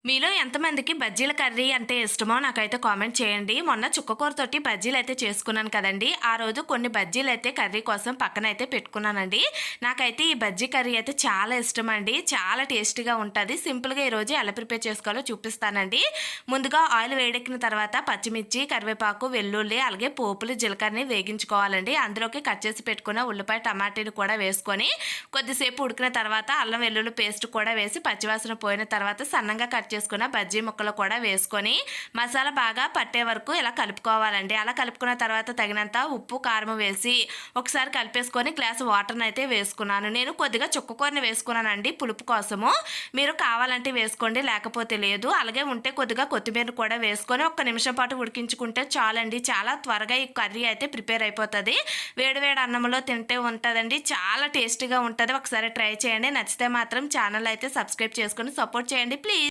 మీలో ఎంతమందికి బజ్జీల కర్రీ అంటే ఇష్టమో నాకైతే కామెంట్ చేయండి. మొన్న చుక్కకూరతోటి బజ్జీలైతే చేసుకున్నాను కదండీ! ఆ రోజు కొన్ని బజ్జీలైతే కర్రీ కోసం పక్కనైతే పెట్టుకున్నానండి. నాకైతే ఈ బజ్జీ కర్రీ అయితే చాలా ఇష్టమండి. చాలా టేస్టీగా ఉంటది. సింపుల్‌గా ఈరోజు ఎలా ప్రిపేర్ చేసుకోవాలో చూపిస్తానండి. ముందుగా ఆయిల్ వేడెక్కిన తర్వాత పచ్చిమిర్చి, కరివేపాకు, వెల్లుల్లి అలాగే పోపులు, జీలకర్రని వేగించుకోవాలండి. అందులోకి కట్ చేసి పెట్టుకున్న ఉల్లిపాయ, టమాటాని కూడా వేసుకొని కొద్దిసేపు ఉడికిన తర్వాత అల్లం వెల్లుల్లి పేస్ట్ కూడా వేసి పచ్చివాసన పోయిన తర్వాత సన్నంగా కట్ చేసుకున్న బజ్జీ ముక్కలు కూడా వేసుకొని మసాలా బాగా పట్టే వరకు ఇలా కలుపుకోవాలండి. అలా కలుపుకున్న తర్వాత తగినంత ఉప్పు, కారం వేసి ఒకసారి కలిపేసుకొని గ్లాస్ వాటర్ని అయితే వేసుకున్నాను. నేను కొద్దిగా చుక్కకూరని వేసుకున్నానండి పులుపు కోసము. మీరు కావాలంటే వేసుకోండి, లేకపోతే లేదు. అలాగే ఉంటే కొద్దిగా కొత్తిమీర కూడా వేసుకొని ఒక్క నిమిషం పాటు ఉడికించుకుంటే చాలండి. చాలా త్వరగా ఈ కర్రీ అయితే ప్రిపేర్ అయిపోతుంది. వేడి వేడి అన్నంలో తింటే ఉంటుందండి. చాలా టేస్టీగా ఉంటుంది. ఒకసారి ట్రై చేయండి. నచ్చితే మాత్రం ఛానల్ అయితే సబ్స్క్రైబ్ చేసుకొని సపోర్ట్ చేయండి ప్లీజ్.